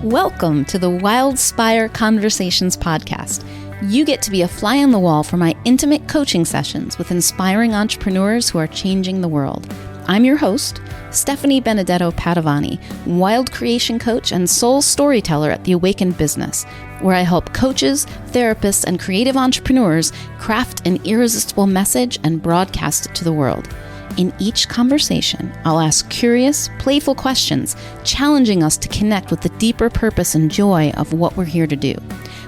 Welcome to the Wildspire Conversations podcast. You get to be a fly on the wall for my intimate coaching sessions with inspiring entrepreneurs who are changing the world. I'm your host, Stephanie Benedetto Padovani, wild creation coach and soul storyteller at The Awakened Business, where I help coaches, therapists, and creative entrepreneurs craft an irresistible message and broadcast it to the world. In each conversation, I'll ask curious, playful questions, challenging us to connect with the deeper purpose and joy of what we're here to do.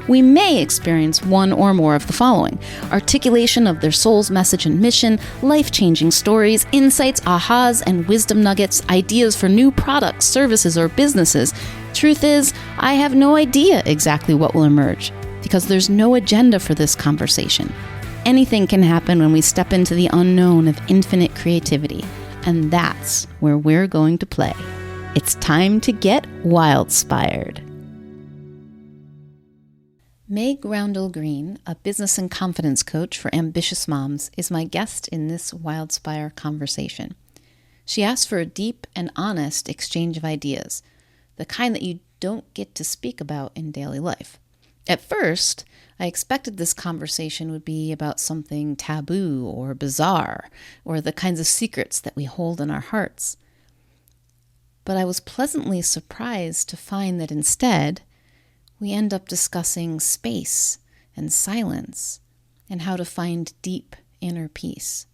We may experience one or more of the following: articulation of their soul's message and mission, life-changing stories, insights, ahas, and wisdom nuggets, ideas for new products, services, or businesses. Truth is, I have no idea exactly what will emerge, because there's no agenda for this conversation. Anything can happen when we step into the unknown of infinite creativity, and that's where we're going to play. It's time to get wild-spired. Meg Roundell Greene, a business and confidence coach for ambitious moms, is my guest in this Wildspire conversation. She asked for a deep and honest exchange of ideas, the kind that you don't get to speak about in daily life. At first, I expected this conversation would be about something taboo or bizarre, or the kinds of secrets that we hold in our hearts. But I was pleasantly surprised to find that instead, we end up discussing space and silence and how to find deep inner peace.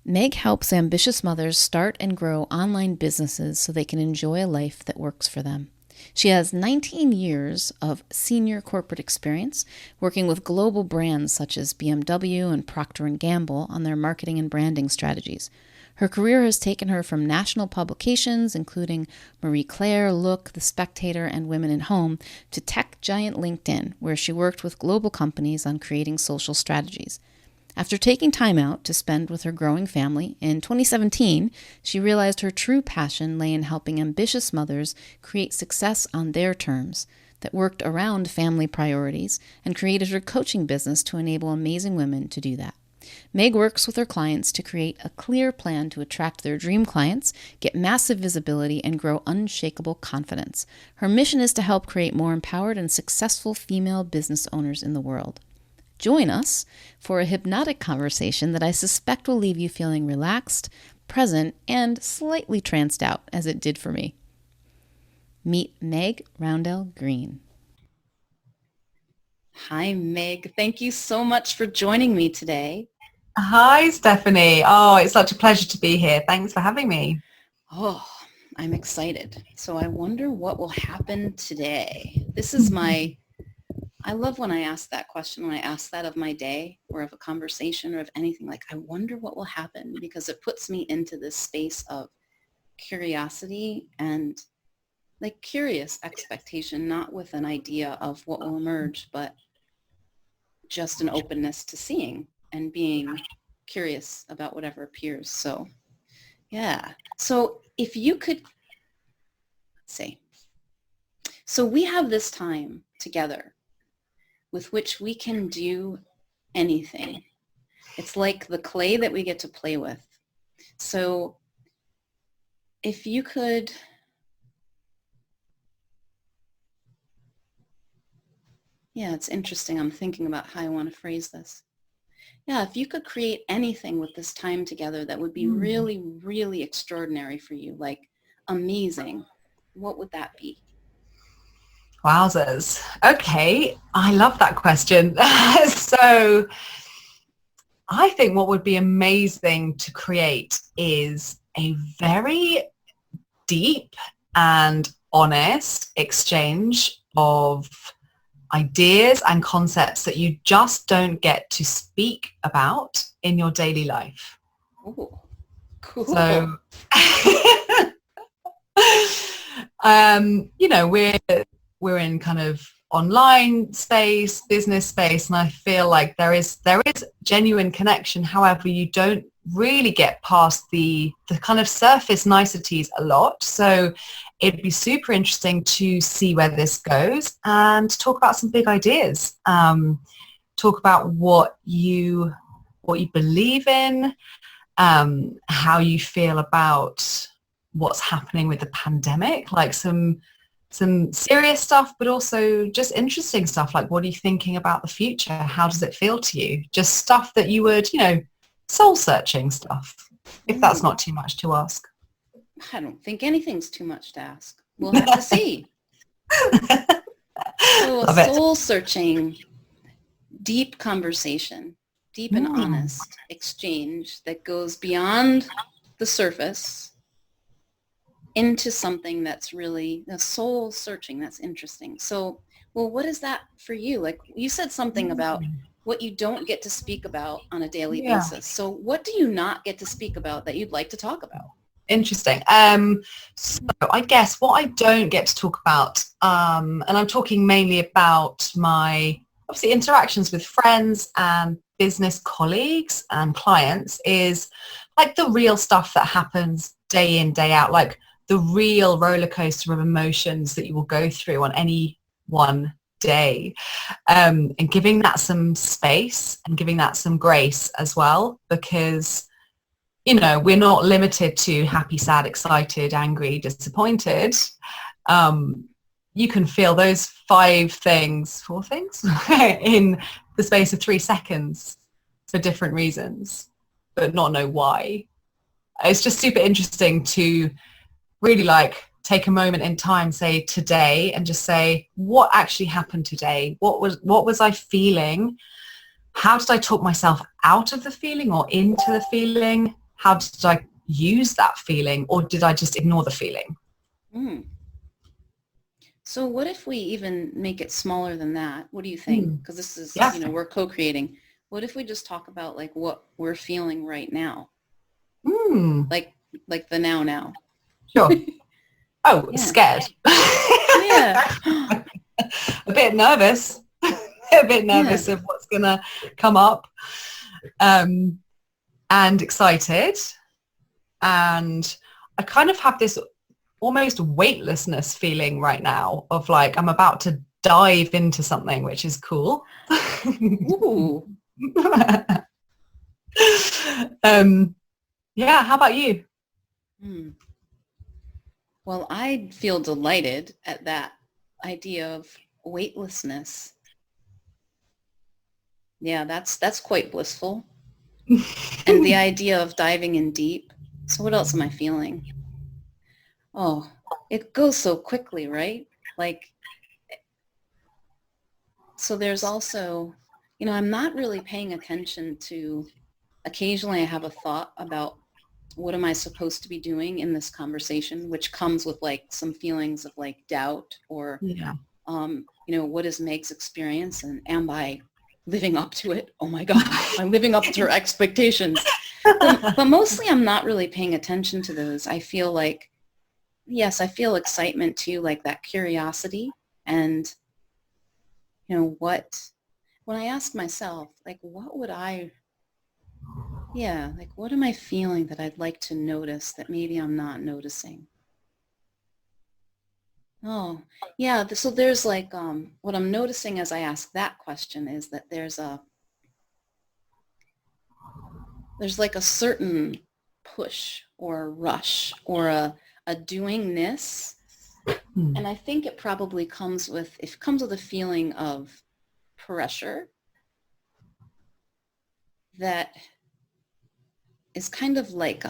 Meg helps ambitious mothers start and grow online businesses so they can enjoy a life that works for them. She has 19 years of senior corporate experience working with global brands such as BMW and Procter & Gamble on their marketing and branding strategies. Her career has taken her from national publications, including Marie Claire, Look, The Spectator, and Women at Home, to tech giant LinkedIn, where she worked with global companies on creating social strategies. After taking time out to spend with her growing family, in 2017, she realized her true passion lay in helping ambitious mothers create success on their terms that worked around family priorities, and created her coaching business to enable amazing women to do that. Meg works with her clients to create a clear plan to attract their dream clients, get massive visibility, and grow unshakable confidence. Her mission is to help create more empowered and successful female business owners in the world. Join us for a hypnotic conversation that I suspect will leave you feeling relaxed, present, and slightly tranced out, as it did for me. Meet Meg Roundell Greene. Hi, Meg. Thank you so much for joining me today. Hi, Stephanie. Oh, it's such a pleasure to be here. Thanks for having me. Oh, I'm excited. So I wonder what will happen today. This is I love when I ask that question, when I ask that of my day or of a conversation or of anything, like, I wonder what will happen, because it puts me into this space of curiosity and like curious expectation, not with an idea of what will emerge, but just an openness to seeing and being curious about whatever appears. So, yeah. So if you could, let's see. So we have this time together with which we can do anything. It's like the clay that we get to play with. So if you could, yeah, it's interesting. I'm thinking about how I want to phrase this. Yeah, if you could create anything with this time together that would be really, really extraordinary for you, like amazing, what would that be? Wowzers. Okay, I love that question. So I think what would be amazing to create is a very deep and honest exchange of ideas and concepts that you just don't get to speak about in your daily life. Oh, cool. So, we're in kind of online space, business space, and I feel like there is genuine connection. However, you don't really get past the kind of surface niceties a lot. So it'd be super interesting to see where this goes and talk about some big ideas. Talk about what you believe in, how you feel about what's happening with the pandemic, like some some serious stuff, but also just interesting stuff like, what are you thinking about the future? How does it feel to you? Just stuff that you would, soul searching stuff, if that's not too much to ask. I don't think anything's too much to ask. We'll have to see. So a soul searching, deep conversation, deep and honest exchange that goes beyond the surface into something that's really a soul searching. That's interesting. So, well, what is that for you? Like you said something about what you don't get to speak about on a daily basis. So what do you not get to speak about that you'd like to talk about? Interesting. So I guess what I don't get to talk about, and I'm talking mainly about my obviously interactions with friends and business colleagues and clients, is like the real stuff that happens day in, day out, like the real roller coaster of emotions that you will go through on any one day, and giving that some space and giving that some grace as well, because we're not limited to happy, sad, excited, angry, disappointed. You can feel those four things in the space of 3 seconds for different reasons, but not know why. It's just super interesting to really take a moment in time, say today, and just say, what actually happened today? What was I feeling? How did I talk myself out of the feeling or into the feeling? How did I use that feeling, or did I just ignore the feeling? So what if we even make it smaller than that? What do you think? Because this is, we're co-creating. What if we just talk about like what we're feeling right now? Like the now. Sure. Oh, yeah. Scared. Yeah. A bit nervous. Of what's going to come up. And excited. And I kind of have this almost weightlessness feeling right now of like I'm about to dive into something, which is cool. Ooh. Yeah, how about you? Well, I feel delighted at that idea of weightlessness. Yeah, that's quite blissful. And the idea of diving in deep. So what else am I feeling? Oh, it goes so quickly, right? Like, so there's also, I'm not really paying attention to, occasionally I have a thought about what am I supposed to be doing in this conversation, which comes with like some feelings of like doubt or, what is Meg's experience and am I living up to it? Oh my God, I'm living up to her expectations. But mostly I'm not really paying attention to those. I feel like, yes, I feel excitement too, like that curiosity. And, when I ask myself, like, what would what am I feeling that I'd like to notice that maybe I'm not noticing? Oh, yeah. So there's like, what I'm noticing as I ask that question is that there's like a certain push or a rush or a doingness. And I think it probably comes with a feeling of pressure that is kind of like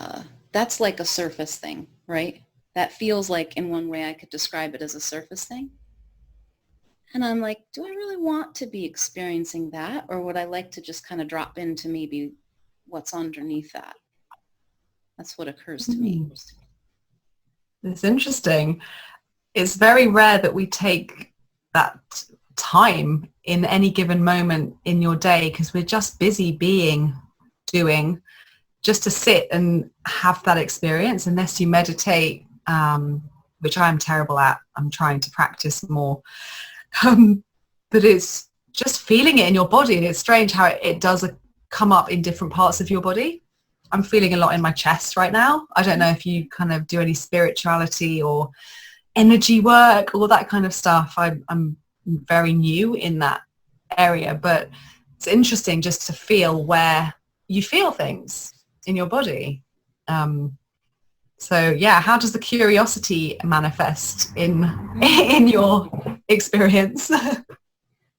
that's like a surface thing, right? That feels like, in one way I could describe it as a surface thing. And I'm like, do I really want to be experiencing that? Or would I like to just kind of drop into maybe what's underneath that? That's what occurs to me. It's interesting. It's very rare that we take that time in any given moment in your day because we're just busy doing, just to sit and have that experience, unless you meditate, which I am terrible at. I'm trying to practice more. But it's just feeling it in your body, and it's strange how it does come up in different parts of your body. I'm feeling a lot in my chest right now. I don't know if you kind of do any spirituality or energy work, all that kind of stuff. I'm very new in that area, but it's interesting just to feel where you feel things in your body. So yeah, how does the curiosity manifest in your experience?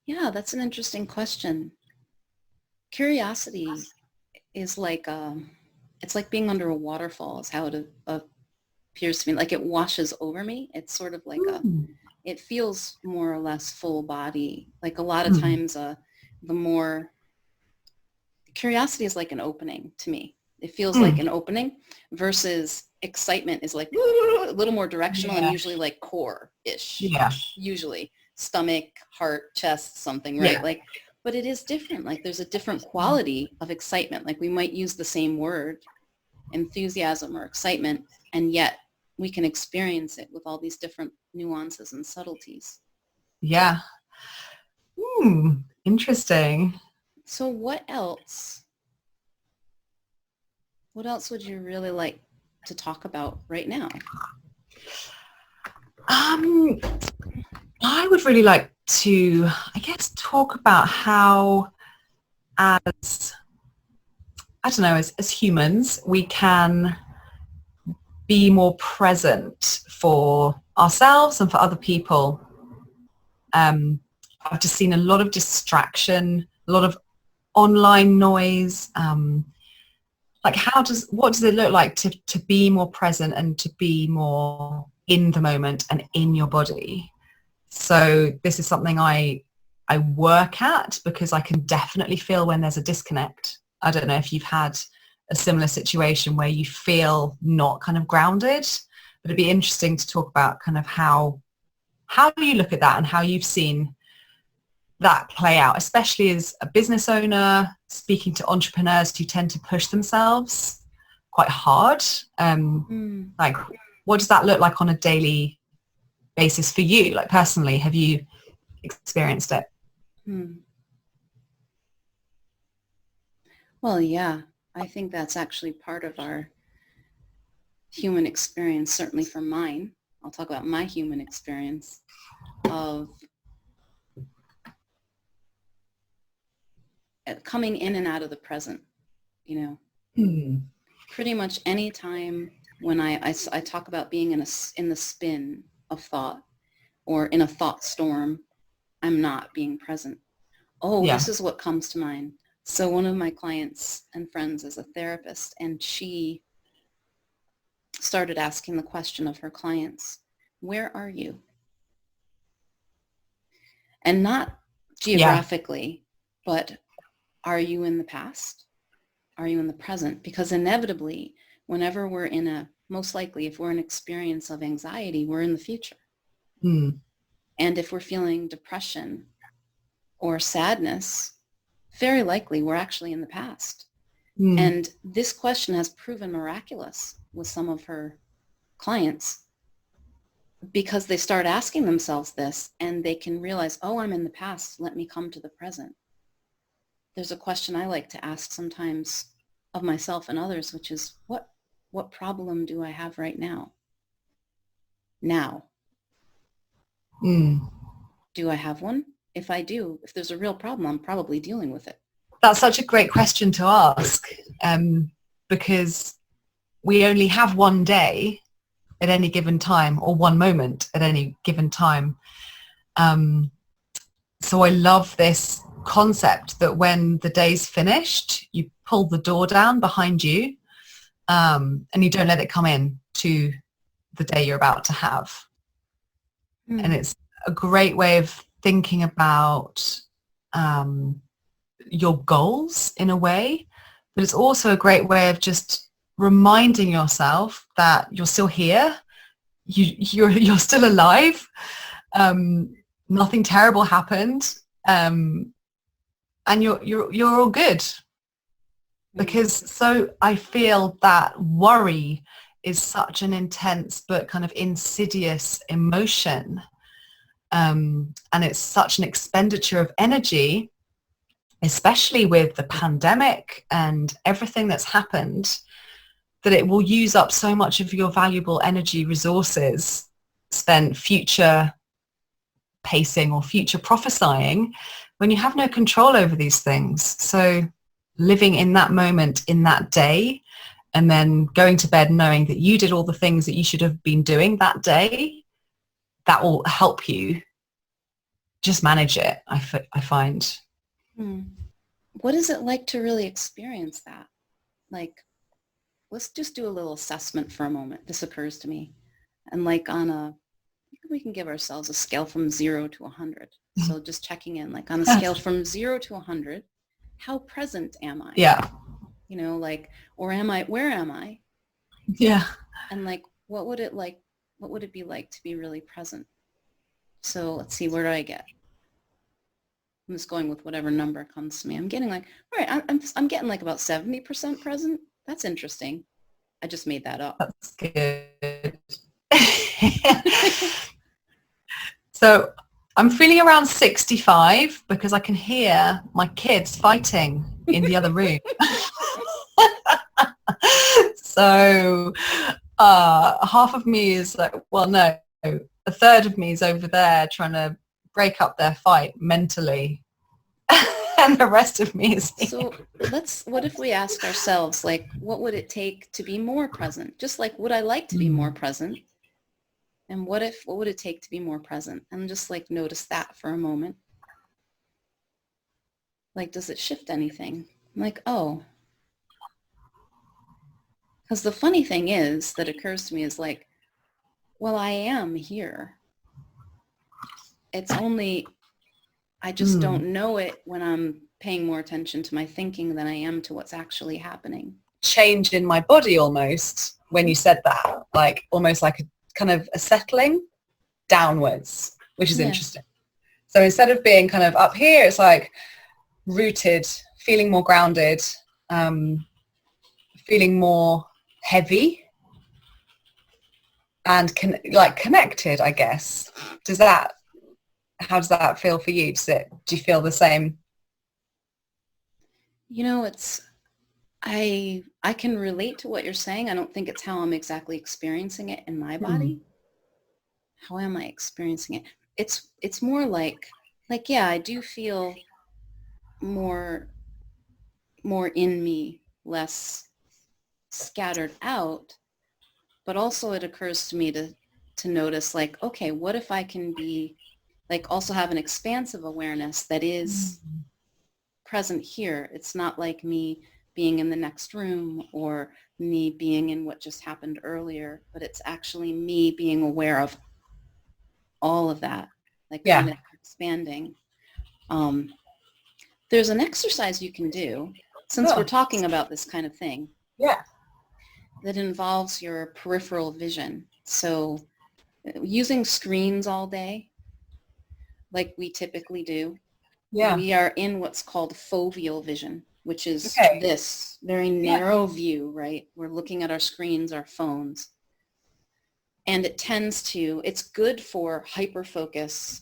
Yeah, that's an interesting question. Curiosity is like it's like being under a waterfall is how it appears to me. Like it washes over me. It's sort of like it feels more or less full body. Like a lot of times the more curiosity is like an opening to me. It feels like an opening versus excitement is like a little more directional and usually like core-ish. Yeah. Usually stomach, heart, chest, something, right? Like, but it is different. Like there's a different quality of excitement. Like we might use the same word, enthusiasm or excitement, and yet we can experience it with all these different nuances and subtleties. Yeah. Interesting. So what else would you really like to talk about right now? I would really like to, I guess, talk about how as humans, we can be more present for ourselves and for other people. I've just seen a lot of distraction, a lot of online noise. Like what does it look like to be more present and to be more in the moment and in your body? So this is something I work at because I can definitely feel when there's a disconnect. I don't know if you've had a similar situation where you feel not kind of grounded, but it'd be interesting to talk about kind of how you look at that and how you've seen that play out, especially as a business owner, speaking to entrepreneurs who tend to push themselves quite hard. Like, what does that look like on a daily basis for you? Like personally, have you experienced it? Well, yeah, I think that's actually part of our human experience, certainly for mine. I'll talk about my human experience of coming in and out of the present, you know. Pretty much any time when I talk about being in the spin of thought or in a thought storm, I'm not being present. This is what comes to mind. So one of my clients and friends is a therapist, and she started asking the question of her clients, where are you? And not geographically, but are you in the past? Are you in the present? Because inevitably, whenever most likely if we're in an experience of anxiety, we're in the future. And if we're feeling depression or sadness, very likely we're actually in the past. And this question has proven miraculous with some of her clients because they start asking themselves this and they can realize, I'm in the past, let me come to the present. There's a question I like to ask sometimes of myself and others, which is, what problem do I have right now? Do I have one? If I do, if there's a real problem, I'm probably dealing with it. That's such a great question to ask, because we only have one day at any given time or one moment at any given time. So I love this concept that when the day's finished, you pull the door down behind you, and you don't let it come in to the day you're about to have. And it's a great way of thinking about your goals in a way, but it's also a great way of just reminding yourself that you're still here, you're still alive, nothing terrible happened, and you're all good. Because so I feel that worry is such an intense but kind of insidious emotion, and it's such an expenditure of energy, especially with the pandemic and everything that's happened, that it will use up so much of your valuable energy resources spent future pacing or future prophesying when you have no control over these things. So living in that moment, in that day, and then going to bed knowing that you did all the things that you should have been doing that day, that will help you just manage it, I find. What is it like to really experience that? Like, let's just do a little assessment for a moment. This occurs to me. And like we can give ourselves a scale from 0 to 100. So just checking in, like on a scale from 0 to 100, how present am I? Yeah. You know, like, or where am I? Yeah. And like, what would it be like to be really present? So let's see, where do I get? I'm just going with whatever number comes to me. I'm getting like, all right, I'm getting like about 70% present. That's interesting. I just made that up. That's good. So I'm feeling around 65 because I can hear my kids fighting in the other room. So half of me is like, well, no, a third of me is over there trying to break up their fight mentally. And the rest of me is here. So what if we ask ourselves, like, what would it take to be more present? Just like, would I like to be more present? And what would it take to be more present? And just like notice that for a moment. Like, does it shift anything? I'm like, oh. Because the funny thing is that occurs to me is like, well, I am here. It's only, I just don't know it when I'm paying more attention to my thinking than I am to what's actually happening. Change in my body almost when you said that, like almost like a kind of a settling downwards, which is interesting. So instead of being kind of up here, it's like rooted, feeling more grounded, feeling more heavy and connected, I guess. How does that feel for you? Do you feel the same? You know, I can relate to what you're saying. I don't think it's how I'm exactly experiencing it in my body. How am I experiencing it? It's more like, yeah, I do feel more in me, less scattered out, but also it occurs to me to notice, like, okay, what if I can be like, also have an expansive awareness that is present here. It's not like me being in the next room or me being in what just happened earlier, but it's actually me being aware of all of that, like kind of expanding. There's an exercise you can do, since we're talking about this kind of thing, that involves your peripheral vision. So using screens all day, like we typically do, we are in what's called foveal vision, which is this very narrow view, right? We're looking at our screens, our phones. And it's good for hyperfocus,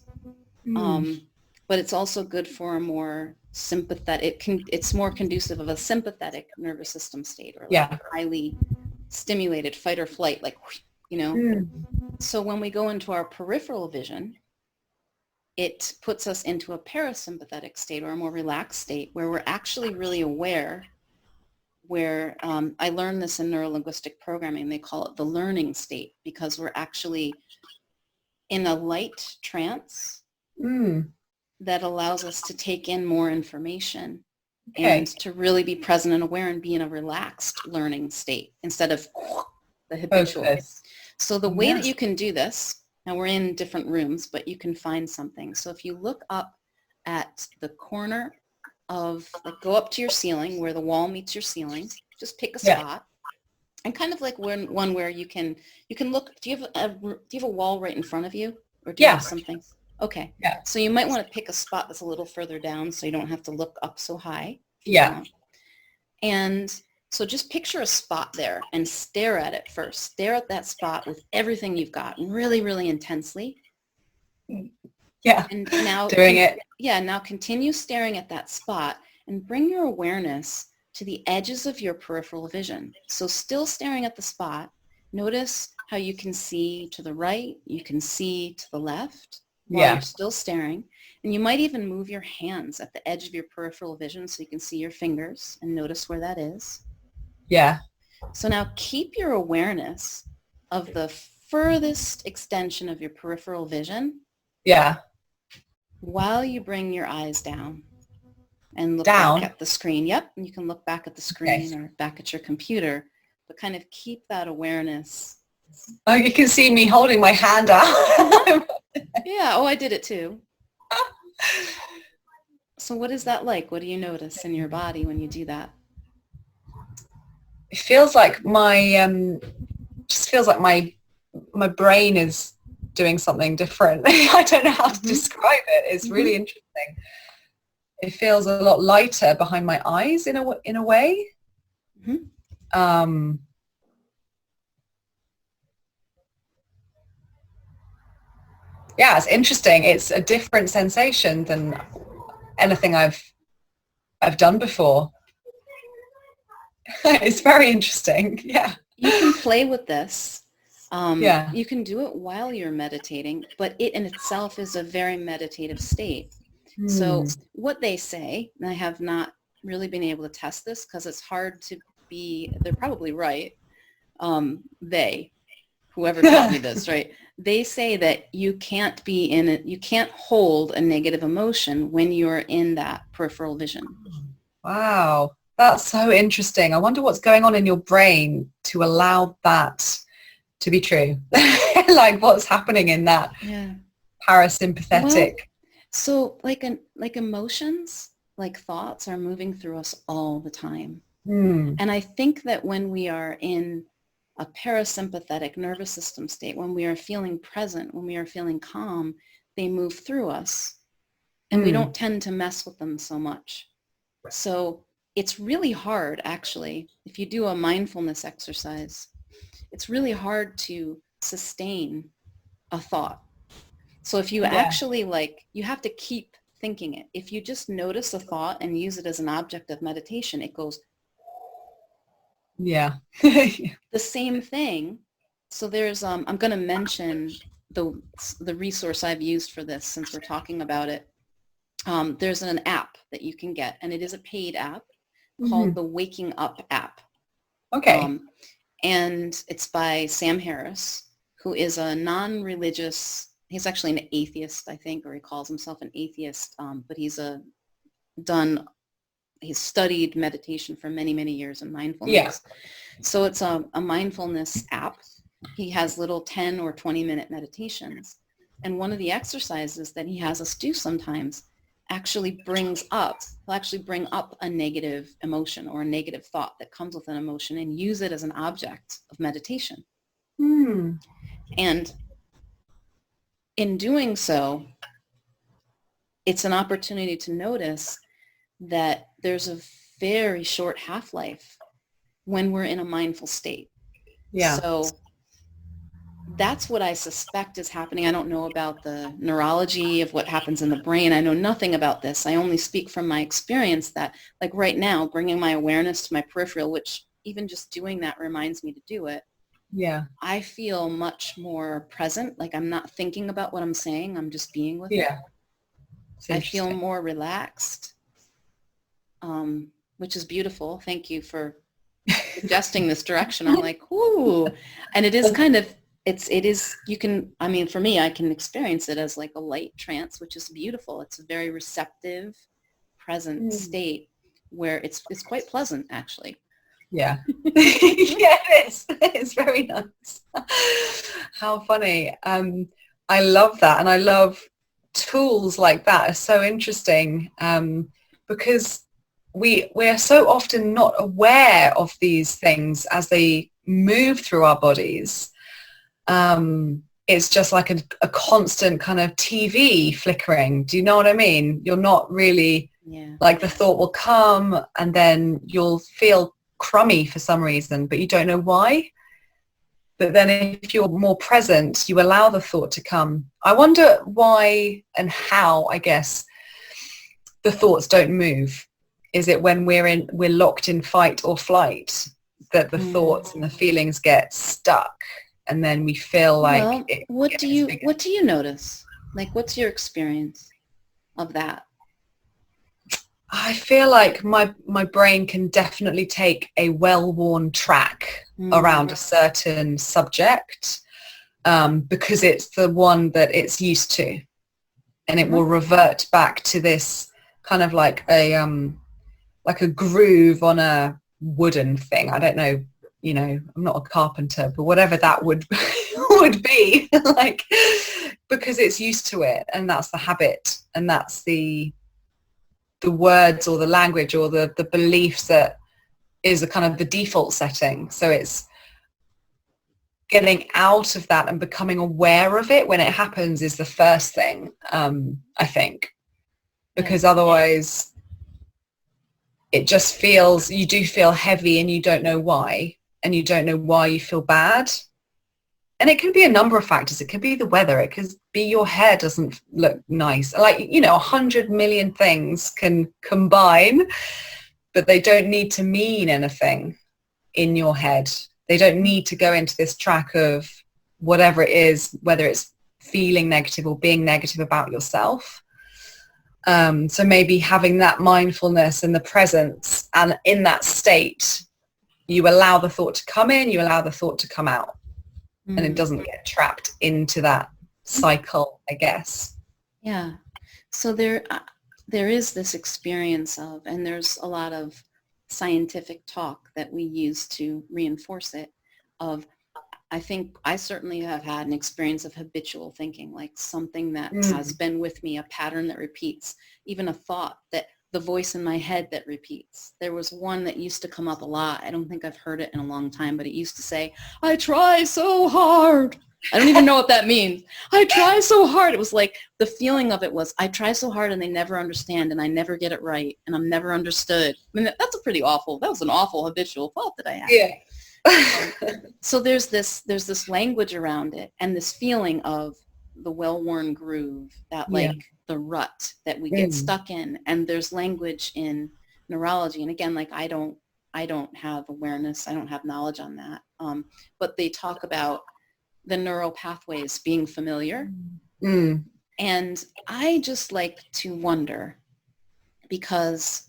but it's also good for a more sympathetic, it's more conducive of a sympathetic nervous system state, or like highly stimulated fight or flight, like, you know. So when we go into our peripheral vision, it puts us into a parasympathetic state, or a more relaxed state, where we're actually really aware, where I learned this in neurolinguistic programming. They call it the learning state, because we're actually in a light trance that allows us to take in more information and to really be present and aware and be in a relaxed learning state instead of the habitual. So the way that you can do this, now we're in different rooms, but you can find something. So if you look up at the corner of, like, go up to your ceiling where the wall meets your ceiling, just pick a spot, and kind of like one where you can look. Do you have a wall right in front of you, or do you have something? Okay. Yeah. So you might want to pick a spot that's a little further down, so you don't have to look up so high. Yeah. And so just picture a spot there and stare at it first. Stare at that spot with everything you've got, and really, really intensely. Yeah. And now doing it. Yeah. Now continue staring at that spot and bring your awareness to the edges of your peripheral vision. So still staring at the spot, notice how you can see to the right, you can see to the left while you're still staring. And you might even move your hands at the edge of your peripheral vision so you can see your fingers and notice where that is. Yeah. So now keep your awareness of the furthest extension of your peripheral vision. Yeah. While you bring your eyes down and look Down. back at the screen. Yep, and you can look back at the screen or back at your computer, but kind of keep that awareness. Oh, you can see me holding my hand out. Yeah, oh, I did it too. So what is that like? What do you notice in your body when you do that? It feels like my brain is doing something different. I don't know how to describe it. It's really interesting. It feels a lot lighter behind my eyes in a way. Yeah, it's interesting. It's a different sensation than anything I've done before. It's very interesting. Yeah. You can play with this. Yeah. You can do it while you're meditating, but it in itself is a very meditative state. So what they say, and I have not really been able to test this because it's hard to be, they're probably right. Whoever taught me this, right? They say that you can't be in it, you can't hold a negative emotion when you're in that peripheral vision. Wow. That's so interesting. I wonder what's going on in your brain to allow that to be true. Like what's happening in that parasympathetic. Well, so like emotions, like thoughts are moving through us all the time. And I think that when we are in a parasympathetic nervous system state, when we are feeling present, when we are feeling calm, they move through us and we don't tend to mess with them so much. So it's really hard, actually, if you do a mindfulness exercise, it's really hard to sustain a thought. So if you actually you have to keep thinking it. If you just notice a thought and use it as an object of meditation, it goes. Yeah. The same thing. So there's, I'm going to mention the resource I've used for this since we're talking about it. There's an app that you can get, and it is a paid app called the Waking Up app. Okay. And it's by Sam Harris, who is a non-religious, he's actually an atheist, I think, or he calls himself an atheist, but he's studied meditation for many, many years and mindfulness. Yeah. So it's a mindfulness app. He has little 10 or 20-minute meditations. And one of the exercises that he has us do sometimes he'll actually bring up a negative emotion or a negative thought that comes with an emotion and use it as an object of meditation. And in doing so, it's an opportunity to notice that there's a very short half-life when we're in a mindful state. Yeah. So that's what I suspect is happening. I don't know about the neurology of what happens in the brain. I know nothing about this. I only speak from my experience that, like right now, bringing my awareness to my peripheral, which even just doing that reminds me to do it. Yeah. I feel much more present. Like I'm not thinking about what I'm saying. I'm just being with it. I feel more relaxed, which is beautiful. Thank you for suggesting this direction. I'm like, ooh. And it is kind of, for me, I can experience it as like a light trance, which is beautiful. It's a very receptive, present state where it's quite pleasant, actually. Yeah. Yeah, it is. It's very nice. How funny. I love that. And I love tools like that. Are so interesting because we're so often not aware of these things as they move through our bodies. It's just like a constant kind of TV flickering. Do you know what I mean? You're not really like the thought will come and then you'll feel crummy for some reason, but you don't know why. But then if you're more present, you allow the thought to come. I wonder why and how, I guess, the thoughts don't move. Is it when we're locked in fight or flight that the thoughts and the feelings get stuck? And then we feel like what do you notice? Like, what's your experience of that? I feel like my brain can definitely take a well-worn track around a certain subject, because it's the one that it's used to, and it will revert back to this kind of like a groove on a wooden thing. I don't know, I'm not a carpenter, but whatever that would would be, like, because it's used to it, and that's the habit, and that's the words or the language or the beliefs that is a kind of the default setting. So it's getting out of that and becoming aware of it when it happens is the first thing, I think, because otherwise it just feels, you do feel heavy and you don't know why, and you don't know why you feel bad. And it can be a number of factors. It could be the weather. It could be your hair doesn't look nice. Like, 100 million things can combine, but they don't need to mean anything in your head. They don't need to go into this track of whatever it is, whether it's feeling negative or being negative about yourself. So maybe having that mindfulness and the presence, and in that state, you allow the thought to come in, you allow the thought to come out. And it doesn't get trapped into that cycle, I guess. Yeah. So there is this experience of, and there's a lot of scientific talk that we use to reinforce it, of, I think I certainly have had an experience of habitual thinking, like something that has been with me, a pattern that repeats, even a thought, that the voice in my head that repeats. There was one that used to come up a lot. I don't think I've heard it in a long time, but it used to say, I try so hard. I don't even know what that means. I try so hard. It was like, the feeling of it was, I try so hard and they never understand, and I never get it right, and I'm never understood. I mean, that was an awful habitual thought that I had. Yeah. So there's this language around it, and this feeling of the well-worn groove, that like the rut that we get stuck in. And there's language in neurology, and again, like I don't have awareness, I don't have knowledge on that, but they talk about the neural pathways being familiar. And I just like to wonder, because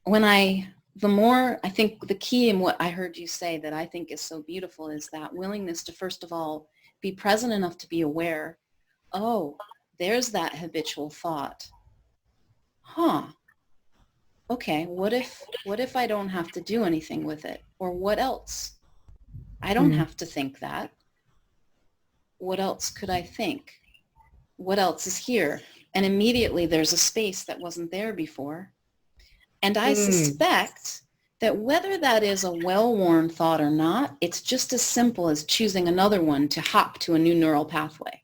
the more I think the key in what I heard you say that I think is so beautiful is that willingness to, first of all, be present enough to be aware, oh, there's that habitual thought. Okay, what if I don't have to do anything with it? Or what else? I don't have to think that. What else could I think? What else is here? And immediately there's a space that wasn't there before. And I suspect that whether that is a well-worn thought or not, it's just as simple as choosing another one to hop to a new neural pathway.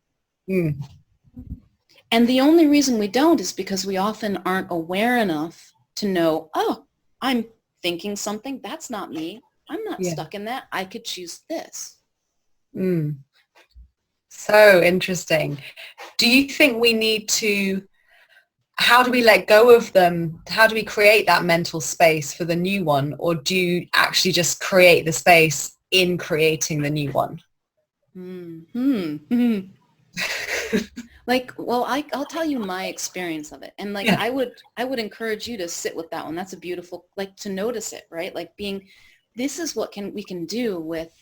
And the only reason we don't is because we often aren't aware enough to know, oh, I'm thinking something. That's not me. I'm not stuck in that. I could choose this. So interesting. Do you think we need to, how do we let go of them? How do we create that mental space for the new one? Or do you actually just create the space in creating the new one? Like, well, I'll tell you my experience of it. And like, I would encourage you to sit with that one. That's a beautiful, like, to notice it, right? Like this is what we can do with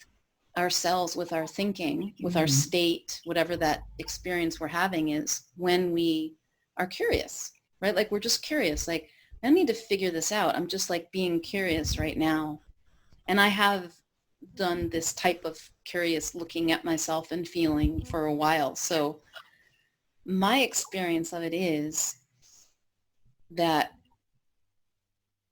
ourselves, with our thinking, with our state, whatever that experience we're having is, when we are curious, right? Like, we're just curious. Like, I need to figure this out. I'm just like being curious right now. And I have done this type of curious looking at myself and feeling for a while. So my experience of it is that,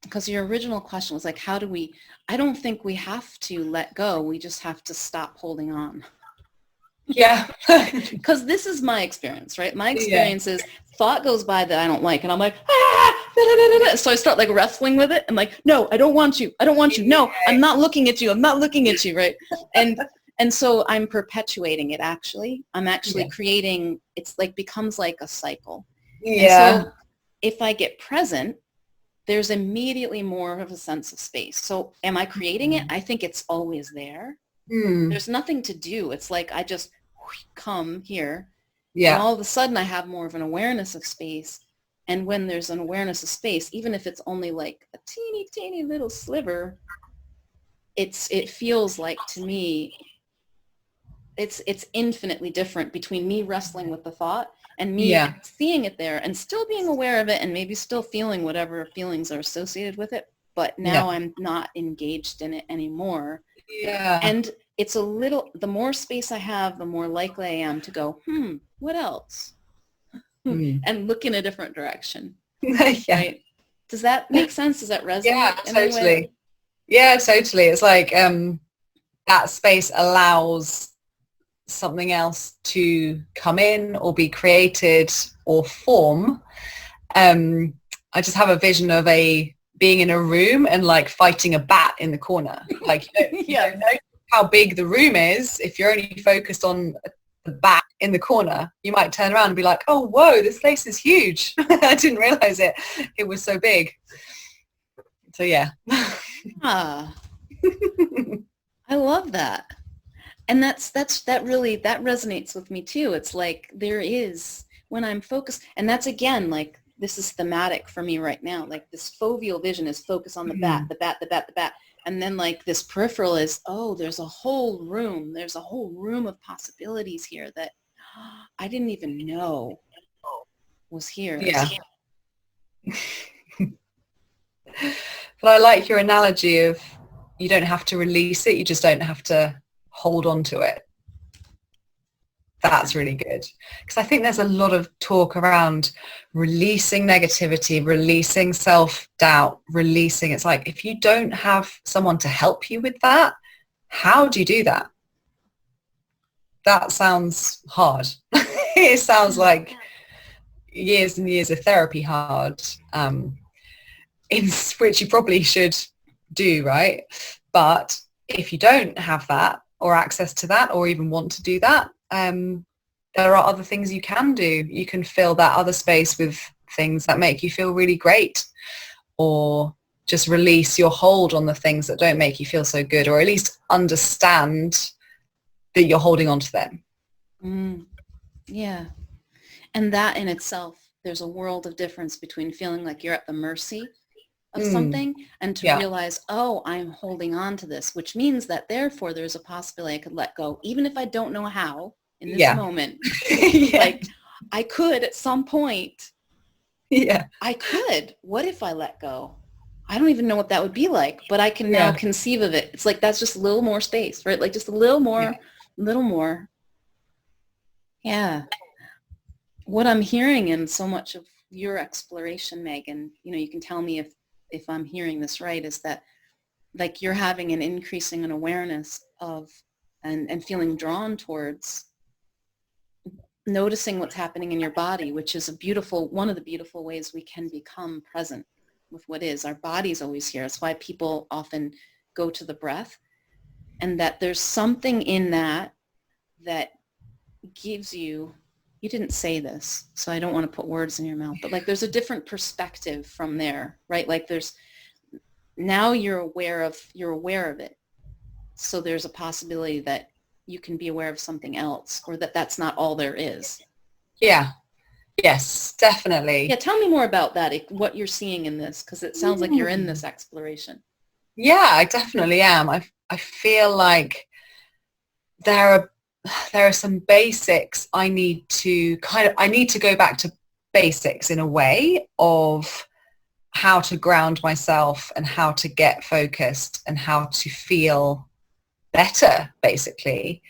because your original question was like, how do we, I don't think we have to let go. We just have to stop holding on. Yeah. Because this is my experience, right? My experience is thought goes by that I don't like, and I'm like, ah, da, da, da, da. So I start like wrestling with it. I'm like, no, I don't want you. I don't want you. No, I'm not looking at you. I'm not looking at you, right? And so I'm perpetuating it, actually. I'm actually creating, it's like becomes like a cycle. Yeah. And so if I get present, there's immediately more of a sense of space. So am I creating it? I think it's always there. There's nothing to do. It's like I just come here. Yeah. And all of a sudden I have more of an awareness of space. And when there's an awareness of space, even if it's only like a teeny, teeny little sliver, it feels like, to me, it's infinitely different between me wrestling with the thought and me seeing it there and still being aware of it and maybe still feeling whatever feelings are associated with it. But now I'm not engaged in it anymore. Yeah. And it's the more space I have, the more likely I am to go, what else? And look in a different direction. Right? Does that make sense? Does that resonate? Yeah, totally. Yeah, totally. It's like that space allows something else to come in or be created or form. I just have a vision of being in a room and like fighting a bat in the corner. Like, you don't know how big the room is. If you're only focused on the bat in the corner, you might turn around and be like, oh, whoa, this place is huge. I didn't realize it was so big. So yeah. I love that. And that resonates with me too. It's like there is, when I'm focused, and that's again, like, this is thematic for me right now. Like this foveal vision is focus on the bat, the bat, the bat, the bat. And then like this peripheral is, oh, there's a whole room. There's a whole room of possibilities here that I didn't even know was here. Yeah. But I like your analogy of you don't have to release it. You just don't have to hold on to it. That's really good. Because I think there's a lot of talk around releasing negativity, releasing self-doubt, releasing. It's like, if you don't have someone to help you with that, how do you do that? That sounds hard. It sounds like years and years of therapy hard, in which you probably should do, right? But if you don't have that or access to that or even want to do that, there are other things you can do. You can fill that other space with things that make you feel really great, or just release your hold on the things that don't make you feel so good, or at least understand that you're holding on to them. Yeah. And that in itself, there's a world of difference between feeling like you're at the mercy of something and to realize, oh, I'm holding on to this, which means that therefore there's a possibility I could let go, even if I don't know how in this moment. Like I could at some point. I could. What if I let go? I don't even know what that would be like, but I can now conceive of it. It's like, that's just a little more space, right? Like just a little more, little more. Yeah. What I'm hearing in so much of your exploration, Meg, and you can tell me if I'm hearing this right, is that like you're having an increasing an awareness of and feeling drawn towards noticing what's happening in your body, which is one of the beautiful ways we can become present with what is. Our body's always here. That's why people often go to the breath, and that there's something in that gives you didn't say this, so I don't want to put words in your mouth, but like there's a different perspective from there, right? Like now you're aware of it. So there's a possibility that you can be aware of something else, or that's not all there is. Yeah. Yes, definitely. Yeah. Tell me more about that, what you're seeing in this, because it sounds like you're in this exploration. Yeah, I definitely am. I feel like there are some basics I need to go back to basics in a way of how to ground myself and how to get focused and how to feel better, basically.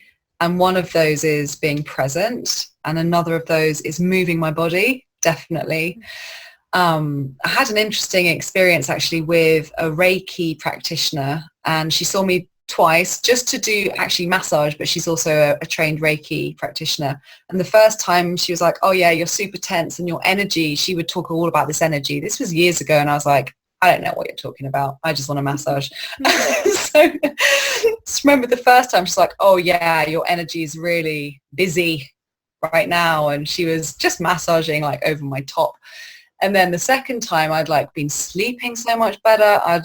And one of those is being present, and another of those is moving my body, definitely. I had an interesting experience actually with a Reiki practitioner, and she saw me twice just to do actually massage, but she's also a trained Reiki practitioner. And the first time she was like, oh yeah, you're super tense and your energy, she would talk all about this energy. This was years ago, and I was like, I don't know what you're talking about. I just want a massage. So just remember the first time she's like, oh yeah, your energy is really busy right now. And she was just massaging like over my top. And then the second time I'd like been sleeping so much better. I'd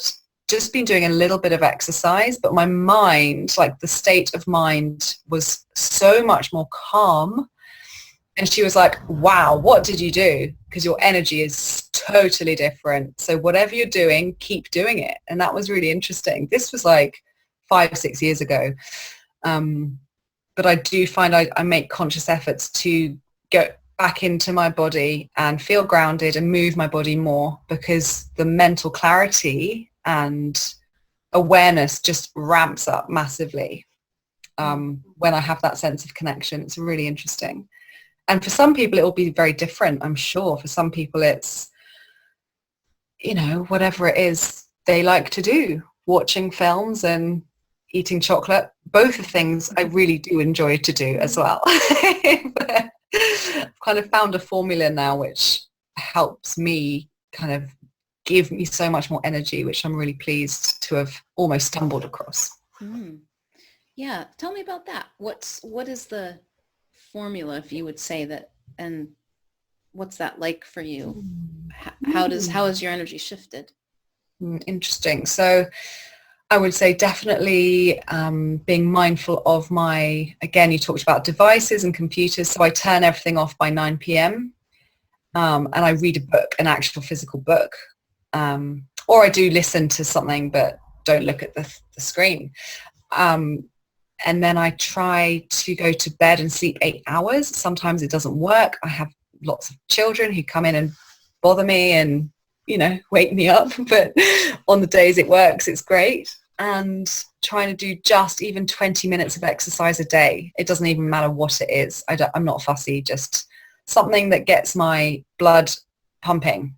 just been doing a little bit of exercise, but my mind, like the state of mind was so much more calm. And she was like, wow, what did you do? because your energy is totally different. So whatever you're doing, keep doing it. And that was really interesting. This was like 5-6 years ago. But I do find I make conscious efforts to go back into my body and feel grounded and move my body more, because the mental clarity and awareness just ramps up massively when I have that sense of connection. It's really interesting. And for some people, it will be very different, I'm sure. For some people, it's, you know, whatever it is they like to do, watching films and eating chocolate, both of things I really do enjoy to do as well. But I've kind of found a formula now which helps me kind of give me so much more energy, which I'm really pleased to have almost stumbled across. Yeah, tell me about that. What is the formula, if you would say that, and what's that like for you? How has your energy shifted? Interesting. So I would say definitely being mindful of again, you talked about devices and computers, so I turn everything off by 9 p.m. And I read a book, an actual physical book, or I do listen to something but don't look at the screen. And then I try to go to bed and sleep 8 hours. Sometimes it doesn't work. I have lots of children who come in and bother me and, you know, wake me up. But on the days it works, it's great. And trying to do just even 20 minutes of exercise a day. It doesn't even matter what it is. I'm not fussy, just something that gets my blood pumping.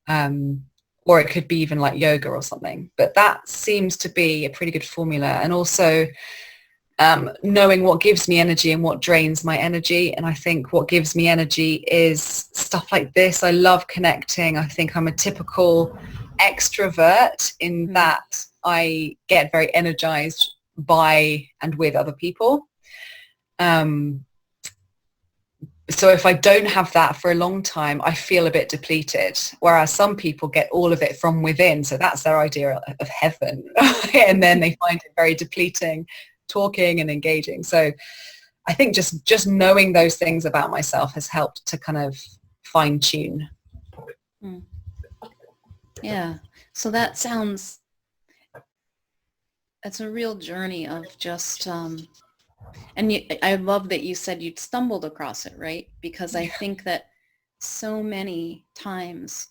Or it could be even like yoga or something. But that seems to be a pretty good formula. And also knowing what gives me energy and what drains my energy. And I think what gives me energy is stuff like this. I love connecting. I think I'm a typical extrovert in that I get very energized by and with other people. So if I don't have that for a long time, I feel a bit depleted, whereas some people get all of it from within. So that's their idea of heaven. And then they find it very depleting, talking and engaging. So I think just knowing those things about myself has helped to kind of fine tune. Yeah. So that's a real journey of just, and I love that you said you'd stumbled across it, right? Because I think that so many times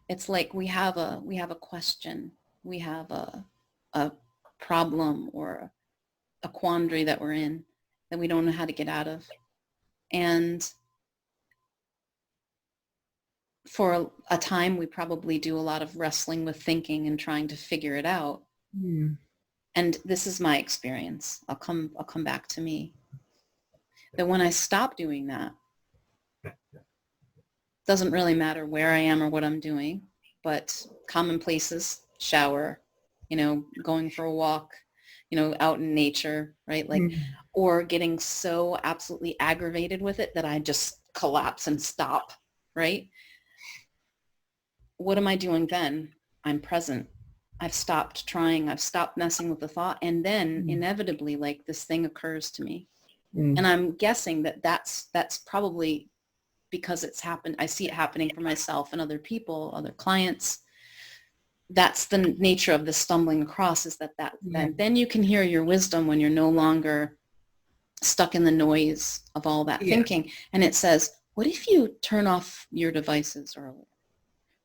it's like we have a question, we have a problem or a quandary that we're in that we don't know how to get out of. And for a time, we probably do a lot of wrestling with thinking and trying to figure it out. And this is my experience. I'll come back to me. That when I stop doing that, doesn't really matter where I am or what I'm doing, but commonplaces, shower, you know, going for a walk, you know, out in nature, right? Like, or getting so absolutely aggravated with it that I just collapse and stop, right? What am I doing then? I'm present. I've stopped trying. I've stopped messing with the thought. And then inevitably, like, this thing occurs to me. And I'm guessing that that's probably because it's happened. I see it happening for myself and other people, other clients. That's the nature of the stumbling across, is that then you can hear your wisdom when you're no longer stuck in the noise of all that thinking. And it says, what if you turn off your devices earlier?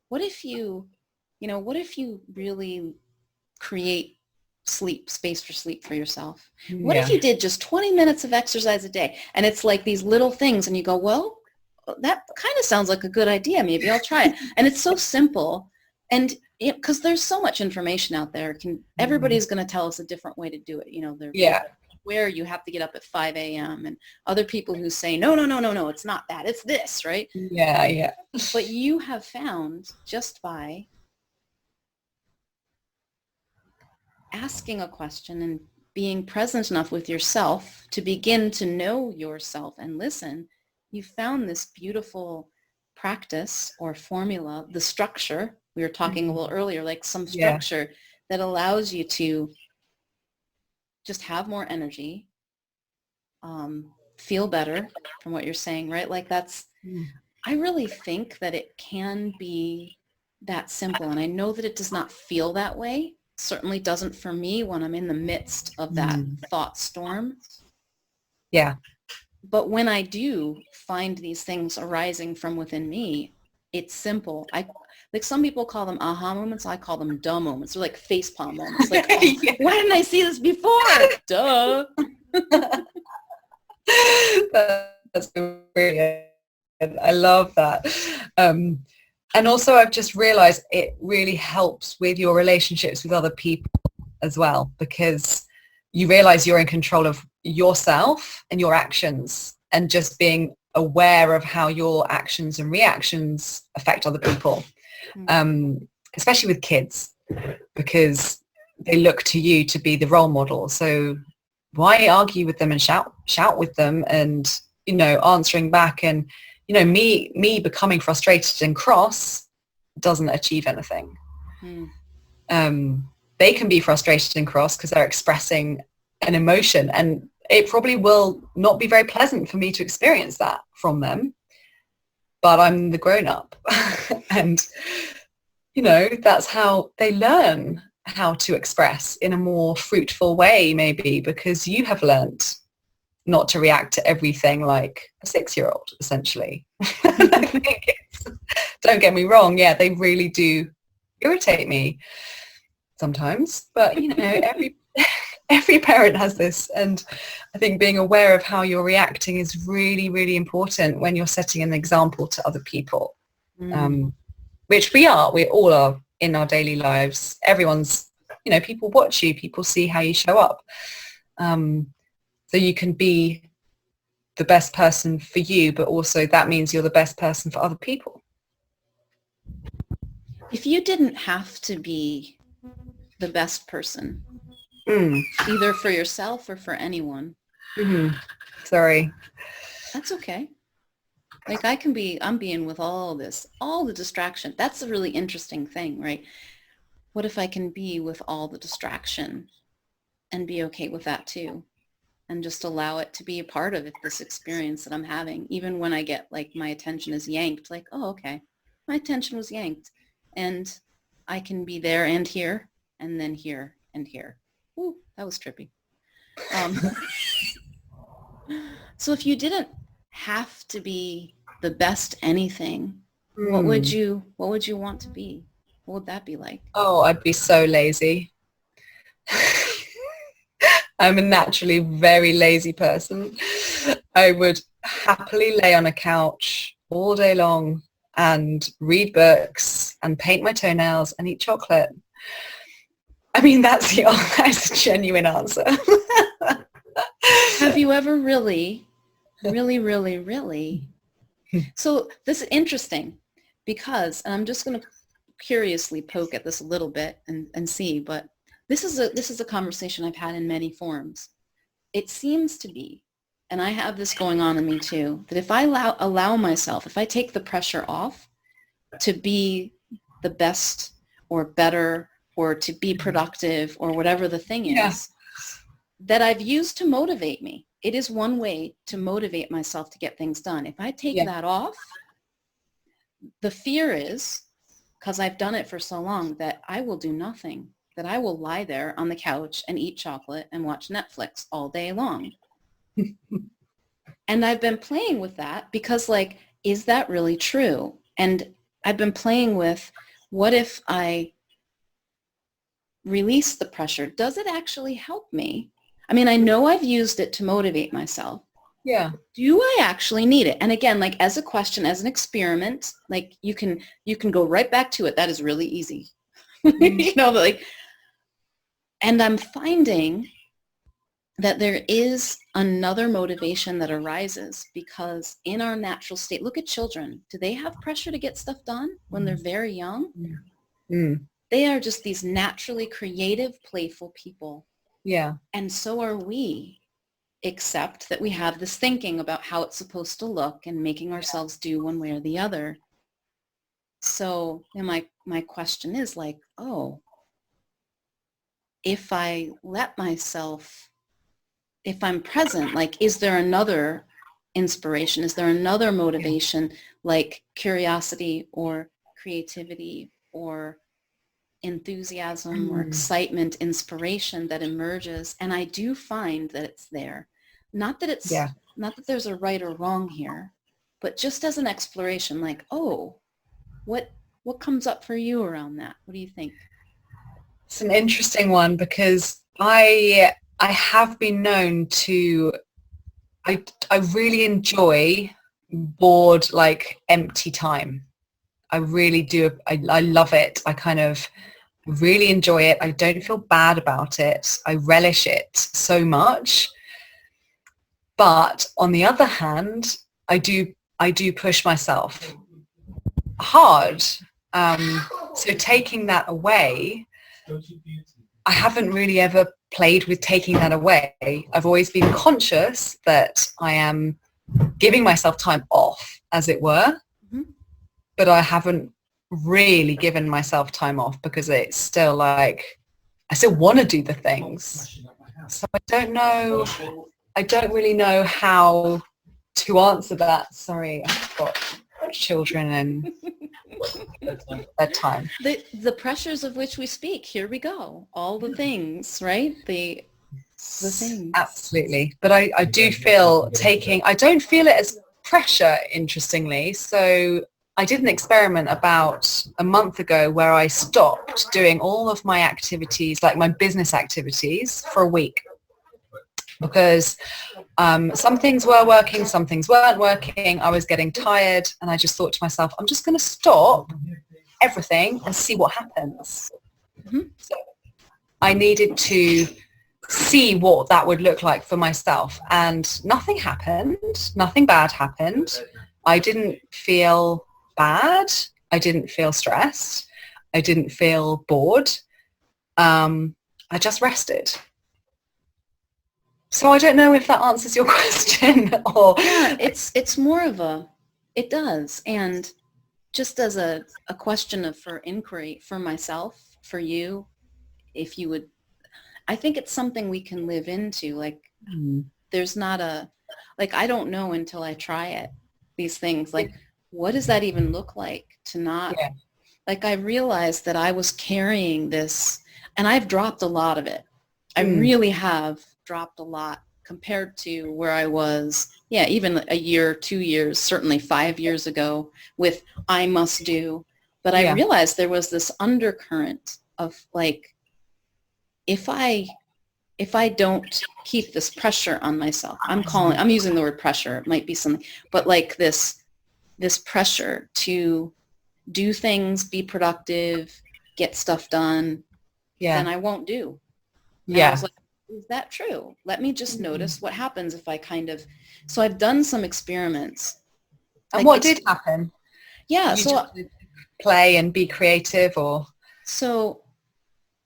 What if you really create space for sleep for yourself? What if you did just 20 minutes of exercise a day? And it's like these little things, and you go, well, that kind of sounds like a good idea. Maybe I'll try it. And it's so simple. And because there's so much information out there, everybody's going to tell us a different way to do it. You know, where you have to get up at 5 a.m. and other people who say, no, it's not that. It's this, right? Yeah. But you have found, just by asking a question and being present enough with yourself to begin to know yourself and listen, you found this beautiful practice or formula, the structure. We were talking a little earlier, like some structure that allows you to just have more energy, feel better from what you're saying, right? Like I really think that it can be that simple. And I know that it does not feel that way. Certainly doesn't for me when I'm in the midst of that thought storm. Yeah. But when I do find these things arising from within me, it's simple. Like some people call them aha moments. I call them duh moments. They're like facepalm moments. Like, oh, Yeah. why didn't I see this before? Duh. That's brilliant. I love that. And also I've just realized it really helps with your relationships with other people as well, because you realize you're in control of yourself and your actions, and just being aware of how your actions and reactions affect other people, especially with kids, because they look to you to be the role model. So why argue with them and shout with them, and, you know, answering back, and, you know, me becoming frustrated and cross doesn't achieve anything. They can be frustrated and cross because they're expressing an emotion, and it probably will not be very pleasant for me to experience that from them, but I'm the grown-up. And, you know, that's how they learn how to express in a more fruitful way, maybe because you have learned not to react to everything like a 6-year-old, essentially. I think don't get me wrong, yeah, they really do irritate me sometimes, but, you know, every parent has this, and I think being aware of how you're reacting is really, really important when you're setting an example to other people, which we all are in our daily lives. Everyone's, you know, people watch you, people see how you show up, so you can be the best person for you, but also that means you're the best person for other people. If you didn't have to be the best person, either for yourself or for anyone, Sorry, that's okay. Like I'm being with all the distraction. That's a really interesting thing, right? What if I can be with all the distraction and be okay with that too? And just allow it to be a part of this experience that I'm having, even when I get like my attention is yanked, like, oh, okay, my attention was yanked, and I can be there and here, and then here and here. Ooh, that was trippy. So if you didn't have to be the best anything, what would you want to be? What would that be like? Oh, I'd be so lazy. I'm a naturally very lazy person. I would happily lay on a couch all day long and read books and paint my toenails and eat chocolate. I mean, that's a genuine answer. Have you ever really? So this is interesting because, and I'm just going to curiously poke at this a little bit and see, but this is a conversation I've had in many forms. It seems to be, and I have this going on in me too, that if I allow myself, if I take the pressure off to be the best or better or to be productive or whatever the thing is, that I've used to motivate me. It is one way to motivate myself to get things done. If I take that off, the fear is, because I've done it for so long, that I will do nothing, that I will lie there on the couch and eat chocolate and watch Netflix all day long. And I've been playing with that because, like, is that really true? And I've been playing with, what if I release the pressure? Does it actually help me? I mean, I know I've used it to motivate myself. Yeah. Do I actually need it? And again, like as a question, as an experiment, like you can go right back to it. That is really easy. You know, like, and I'm finding that there is another motivation that arises because in our natural state, look at children. Do they have pressure to get stuff done when they're very young? They are just these naturally creative, playful people. Yeah. And so are we, except that we have this thinking about how it's supposed to look and making ourselves do one way or the other. So my question is like, oh, if I let myself, if I'm present, like, is there another inspiration? Is there another motivation like curiosity or creativity or enthusiasm or excitement, inspiration that emerges. And I do find that it's there. Not that it's, not that there's a right or wrong here, but just as an exploration, like, oh, what comes up for you around that? What do you think? It's an interesting one because I have been known to, I really enjoy bored, like empty time. I really do. I love it. I kind of really enjoy it. I don't feel bad about it. I relish it so much. But on the other hand, I do push myself hard. So taking that away, I haven't really ever played with taking that away. I've always been conscious that I am giving myself time off, as it were, but I haven't really given myself time off because it's still like, I still want to do the things. So I don't really know how to answer that. Sorry, I've got children and bedtime. The pressures of which we speak, here we go. All the things, right? The things. Absolutely. But I do feel I don't feel it as pressure, interestingly. So I did an experiment about a month ago where I stopped doing all of my activities, like my business activities, for a week. Because some things were working, some things weren't working. I was getting tired and I just thought to myself, I'm just going to stop everything and see what happens. So I needed to see what that would look like for myself, and nothing happened. Nothing bad happened. I didn't feel bad. I didn't feel stressed. I didn't feel bored. I just rested. So I don't know if that answers your question or... Yeah, it's more of a, it does. And just as a question for inquiry for myself, for you, if you would, I think it's something we can live into. Like there's not like, I don't know until I try it, these things. Like, what does that even look like to not, like I realized that I was carrying this, and I've dropped a lot of it. I really have dropped a lot compared to where I was, even a year, 2 years, certainly 5 years ago with I must do. But I realized there was this undercurrent of like, if I don't keep this pressure on myself, I'm using the word pressure, it might be something, but like this pressure to do things, be productive, get stuff done, then I won't do. And I was like, is that true? Let me just notice what happens if I so I've done some experiments. And like, what did happen? Yeah. So play and be creative, or? So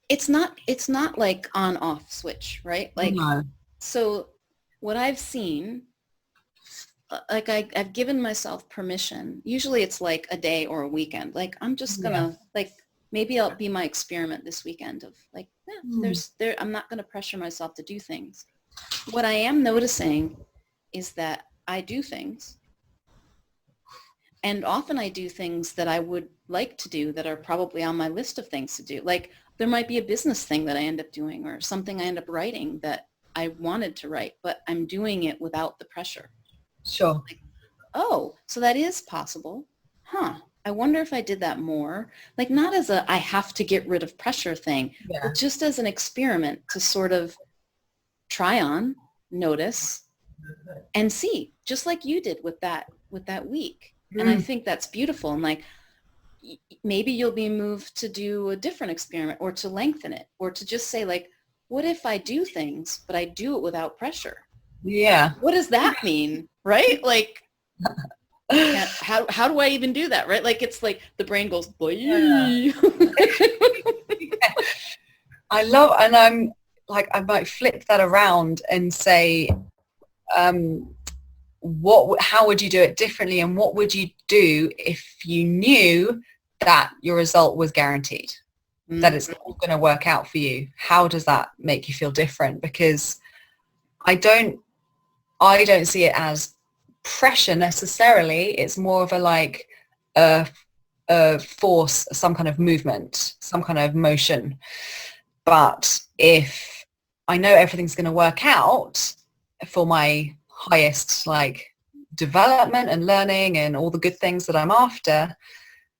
it's not like on off switch, right? Like, so what I've seen, like I've given myself permission. Usually it's like a day or a weekend. Like I'm just gonna like, maybe I'll be my experiment this weekend of like, I'm not going to pressure myself to do things. What I am noticing is that I do things, and often I do things that I would like to do that are probably on my list of things to do. Like there might be a business thing that I end up doing or something I end up writing that I wanted to write, but I'm doing it without the pressure. Sure. Like, oh, so that is possible. I wonder if I did that more, like not as I have to get rid of pressure thing, but just as an experiment to sort of try on, notice, and see, just like you did with that week. And I think that's beautiful. And like, maybe you'll be moved to do a different experiment or to lengthen it or to just say like, what if I do things, but I do it without pressure? Yeah. What does that mean? Right? Like, how do I even do that, right? Like it's like the brain goes, boy. I love, and I'm like, I might flip that around and say, how would you do it differently, and what would you do if you knew that your result was guaranteed, that it's not going to work out for you? How does that make you feel different? Because I don't see it as pressure necessarily. It's more of a like a force, some kind of movement, some kind of motion. But if I know everything's going to work out for my highest like development and learning and all the good things that I'm after,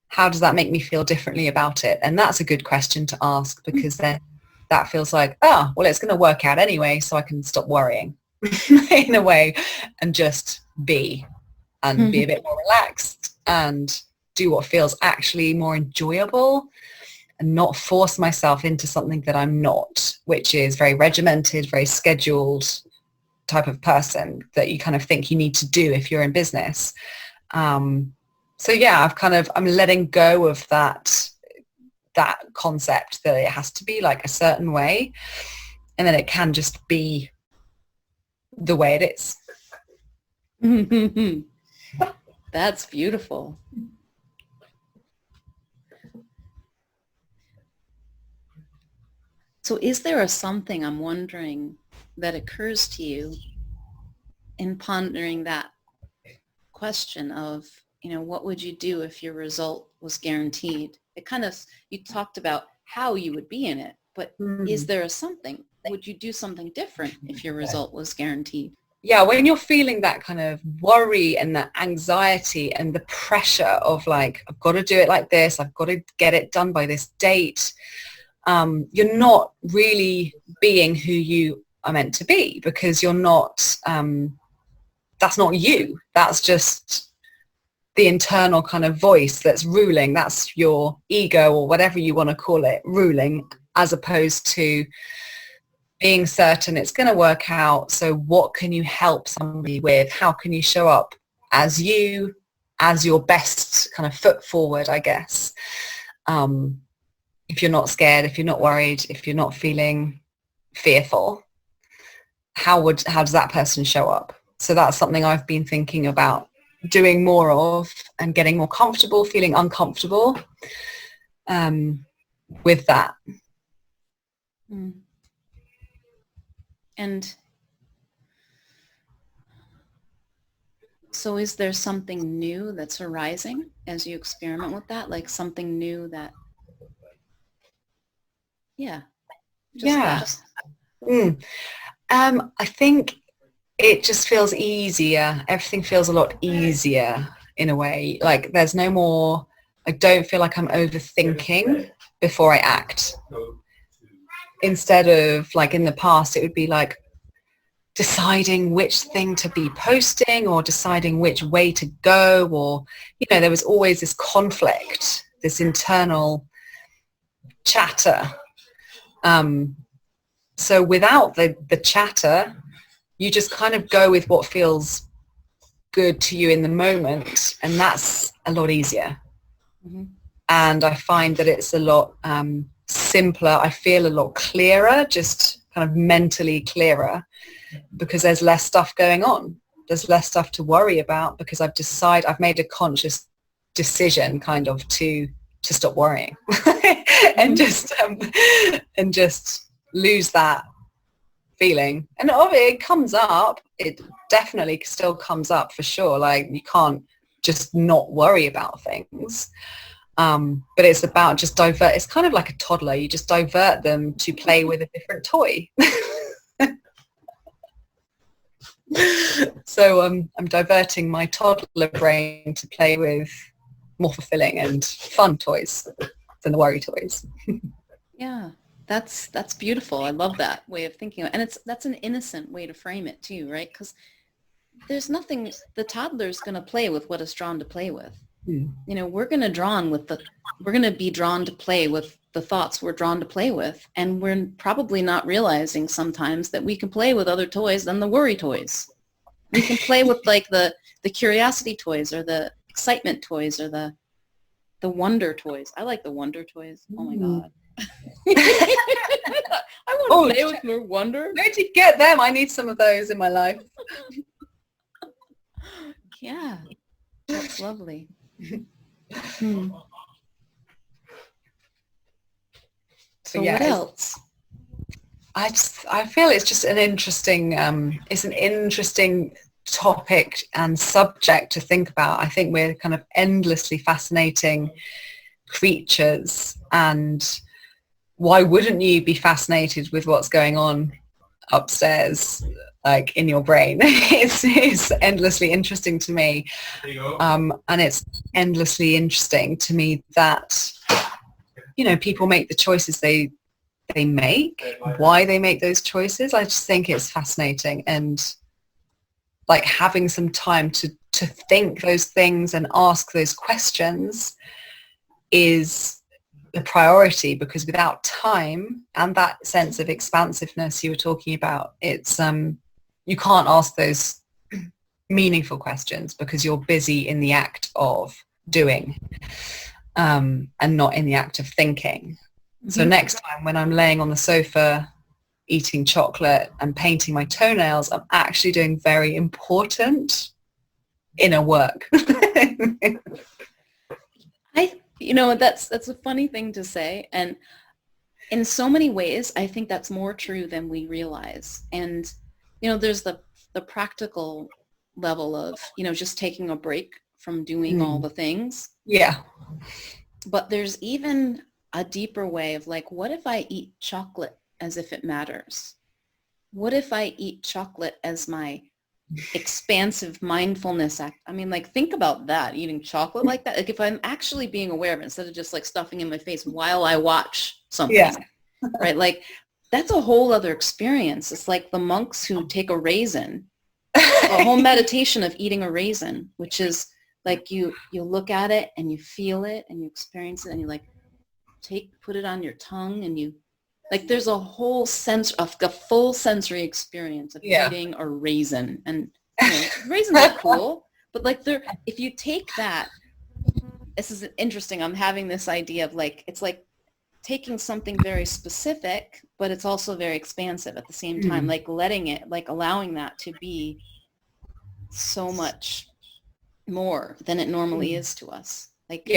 how does that make me feel differently about it? And that's a good question to ask, because then that feels like, oh, well, it's going to work out anyway, so I can stop worrying in a way and just be and be a bit more relaxed and do what feels actually more enjoyable and not force myself into something that I'm not, which is very regimented, very scheduled type of person that you kind of think you need to do if you're in business. So yeah, I'm letting go of that concept that it has to be like a certain way, and then it can just be the way it is. That's beautiful. So is there something, I'm wondering, that occurs to you in pondering that question of, what would you do if your result was guaranteed? It kind of, you talked about how you would be in it, but is there something? Would you do something different if your result was guaranteed? Yeah, when you're feeling that kind of worry and that anxiety and the pressure of like, I've got to do it like this, I've got to get it done by this date, you're not really being who you are meant to be, because you're not, that's not you. That's just the internal kind of voice that's ruling. That's your ego or whatever you want to call it ruling, as opposed to being certain it's going to work out. So what can you help somebody with? How can you show up as you, as your best kind of foot forward, I guess? If you're not scared, if you're not worried, if you're not feeling fearful, how does that person show up? So that's something I've been thinking about doing more of, and getting more comfortable, feeling uncomfortable with that. And so is there something new that's arising as you experiment with that? Like something new that, I think it just feels easier. Everything feels a lot easier in a way. Like there's no more, I don't feel like I'm overthinking before I act. Instead of like in the past, it would be like deciding which thing to be posting or deciding which way to go, or, there was always this conflict, this internal chatter. So without the chatter, you just kind of go with what feels good to you in the moment, and that's a lot easier. And I find that it's a lot simpler. I feel a lot clearer, just kind of mentally clearer, because there's less stuff going on. There's less stuff to worry about, because I've made a conscious decision kind of to stop worrying and just lose that feeling. And it comes up, it definitely still comes up for sure. Like you can't just not worry about things. But it's about just divert. It's kind of like a toddler. You just divert them to play with a different toy. So I'm diverting my toddler brain to play with more fulfilling and fun toys than the worry toys. Yeah, that's beautiful. I love that way of thinking. And that's an innocent way to frame it too, right? Because there's nothing, the toddler's going to play with what it's drawn to play with. We're going to be drawn to play with the thoughts we're drawn to play with. And we're probably not realizing sometimes that we can play with other toys than the worry toys. We can play with like the curiosity toys, or the excitement toys, or the wonder toys. I like the wonder toys. Oh my God. I want to play with more wonder. Where'd you get them? I need some of those in my life. Yeah, that's lovely. So what else? I feel it's just an interesting, it's an interesting topic and subject to think about. I think we're kind of endlessly fascinating creatures, and why wouldn't you be fascinated with what's going on upstairs, like in your brain? It's endlessly interesting to me. And it's endlessly interesting to me that, you know, people make the choices they make, why they make those choices. I just think it's fascinating, and like having some time to think those things and ask those questions is the priority, because without time and that sense of expansiveness you were talking about, it's you can't ask those meaningful questions because you're busy in the act of doing, and not in the act of thinking. So next time when I'm laying on the sofa eating chocolate and painting my toenails, I'm actually doing very important inner work. You know, that's a funny thing to say, and in so many ways I think that's more true than we realize. And you know, there's the practical level of, you know, just taking a break from doing all the things. Yeah. But there's even a deeper way of like, what if I eat chocolate as if it matters? What if I eat chocolate as my expansive mindfulness act? I mean, like, think about that, eating chocolate like that. Like, if I'm actually being aware of it instead of just like stuffing in my face while I watch something, right? Like, that's a whole other experience. It's like the monks who take a raisin, a whole meditation of eating a raisin, which is like you look at it and you feel it and you experience it and you like put it on your tongue, and you like, there's a whole sense of the full sensory experience of eating a raisin. And you know, raisins are cool, but like if you take that, this is interesting. I'm having this idea of like, it's like taking something very specific, but it's also very expansive at the same time, like letting it, like allowing that to be so much more than it normally is to us. Like,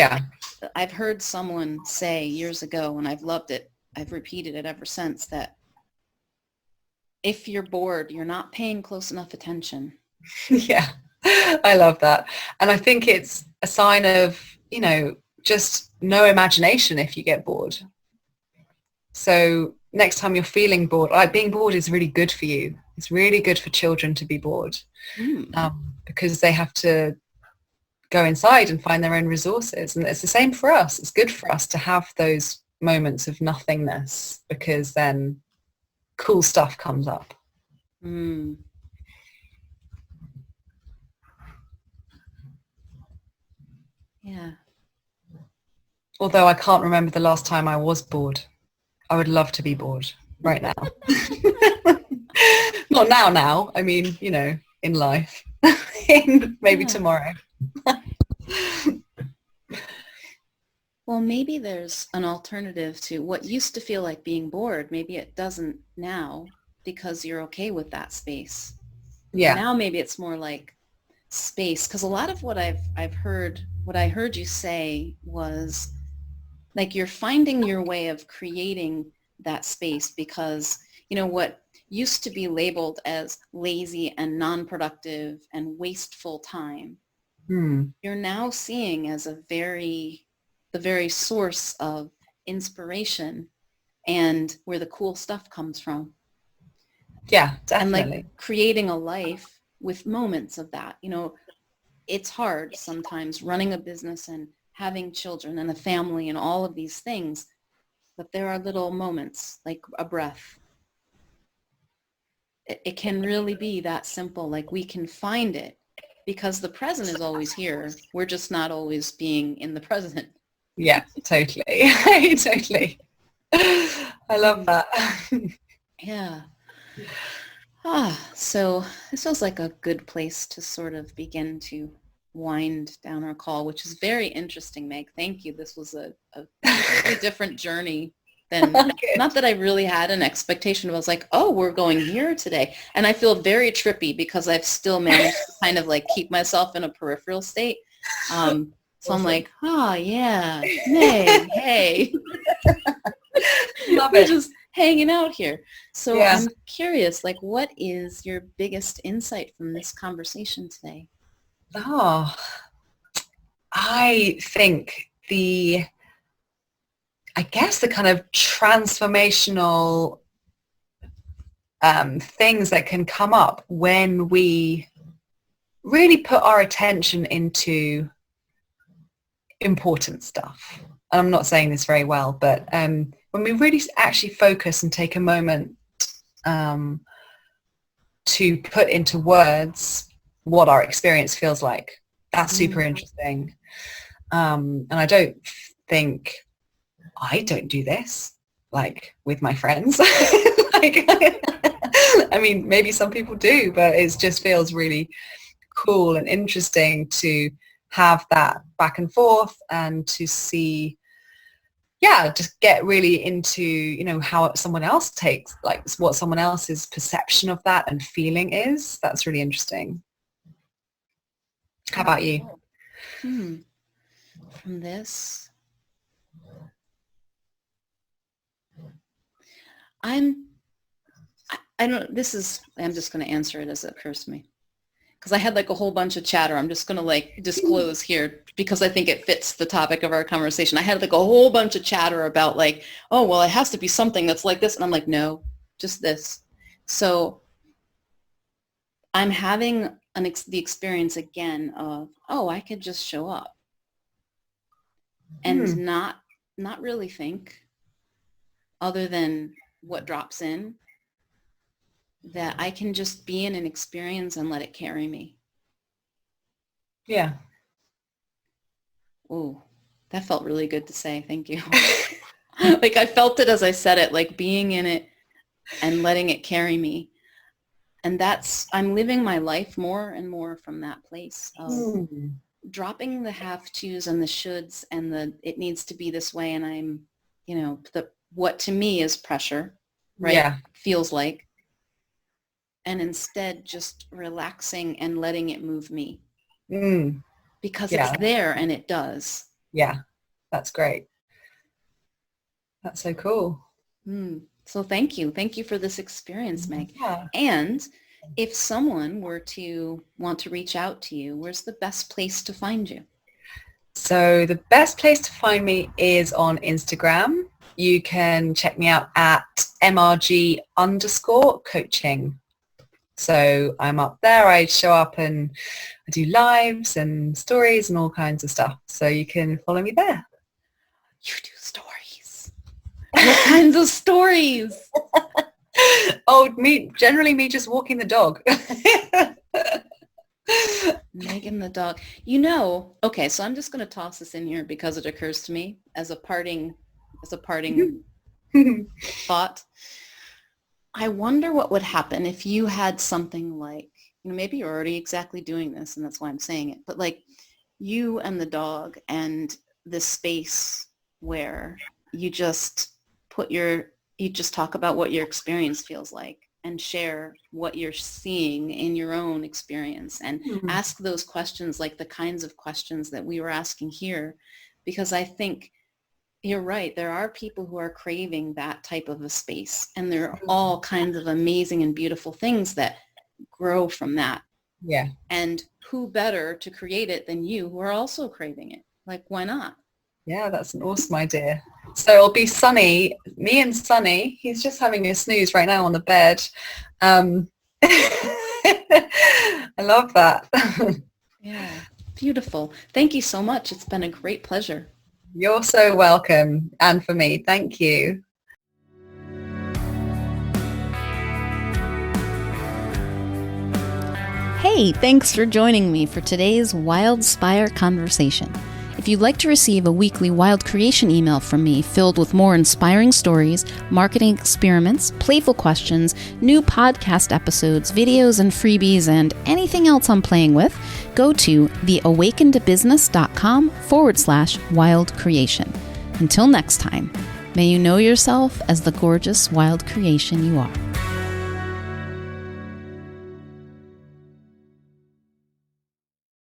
I've heard someone say years ago, and I've loved it, I've repeated it ever since, that if you're bored, you're not paying close enough attention. Yeah, I love that. And I think it's a sign of, you know, just no imagination if you get bored. So next time you're feeling bored, like, being bored is really good for you. It's really good for children to be bored, because they have to go inside and find their own resources. And it's the same for us. It's good for us to have those moments of nothingness, because then cool stuff comes up. Yeah. Although I can't remember the last time I was bored. I would love to be bored right now. Not now. I mean, you know, in life. Maybe tomorrow. Well, maybe there's an alternative to what used to feel like being bored. Maybe it doesn't now, because you're okay with that space. Yeah. Now maybe it's more like space, because a lot of what I've heard, what I heard you say was like you're finding your way of creating that space, because, you know, what used to be labeled as lazy and non-productive and wasteful time, you're now seeing as the very source of inspiration and where the cool stuff comes from. Yeah, definitely. And like creating a life with moments of that. You know, it's hard sometimes running a business and having children and a family and all of these things, but there are little moments, like a breath. It can really be that simple. Like, we can find it because the present is always here. We're just not always being in the present. Yeah, totally. Totally. I love that. Yeah. So this feels like a good place to sort of begin to wind down our call, which is very interesting, Meg. Thank you. This was a very different journey than, not that I really had an expectation. I was like, oh, we're going here today. And I feel very trippy because I've still managed to kind of like keep myself in a peripheral state. So I'm like, yeah, Meg, hey. Love it. hanging out here. So Yeah. I'm curious, like, what is your biggest insight from this conversation today? Oh, I think the kind of transformational things that can come up when we really put our attention into important stuff. And I'm not saying this very well, but when we really actually focus and take a moment to put into words what our experience feels like, that's super interesting. And I don't do this like with my friends. Like, I mean, maybe some people do, but it just feels really cool and interesting to have that back and forth and to see, just get really into, how someone else takes, like what someone else's perception of that and feeling is. That's really interesting. How about you? From this, I'm just going to answer it as it occurs to me. Because I had like a whole bunch of chatter. I'm just going to like disclose here because I think it fits the topic of our conversation. I had like a whole bunch of chatter about like, oh, well, it has to be something that's like this. And I'm like, no, just this. So I'm having the experience again of, oh, I could just show up and not really think other than what drops in, that I can just be in an experience and let it carry me. Yeah. Oh, that felt really good to say. Thank you. Like I felt it as I said it, like being in it and letting it carry me. And I'm living my life more and more from that place of dropping the have-tos and the shoulds and it needs to be this way. And I'm, what to me is pressure, right? Yeah. Feels like. And instead just relaxing and letting it move me because it's there and it does. Yeah, that's great. That's so cool. So thank you for this experience, Meg. Yeah. And if someone were to want to reach out to you, where's the best place to find you? So the best place to find me is on Instagram. You can check me out at MRG_coaching. So I'm up there. I show up and I do lives and stories and all kinds of stuff. So you can follow me there. You do stories. What kinds of stories? Generally me just walking the dog. Megan the dog. Okay, so I'm just going to toss this in here because it occurs to me as a parting thought. I wonder what would happen if you had something like, maybe you're already exactly doing this and that's why I'm saying it, but like you and the dog and this space where you just talk about what your experience feels like and share what you're seeing in your own experience and ask those questions, like the kinds of questions that we were asking here, because I think you're right. There are people who are craving that type of a space, and there are all kinds of amazing and beautiful things that grow from that. Yeah. And who better to create it than you, who are also craving it? Like, why not? Yeah, that's an awesome idea. So it'll be Sunny, me and Sunny. He's just having a snooze right now on the bed. I love that. Yeah, beautiful. Thank you so much. It's been a great pleasure. You're so welcome. And for me, thank you. Hey, thanks for joining me for today's Wildspire conversation. If you'd like to receive a weekly Wild Creation email from me filled with more inspiring stories, marketing experiments, playful questions, new podcast episodes, videos and freebies, and anything else I'm playing with, go to theawakenedbusiness.com/wild creation. Until next time, may you know yourself as the gorgeous wild creation you are.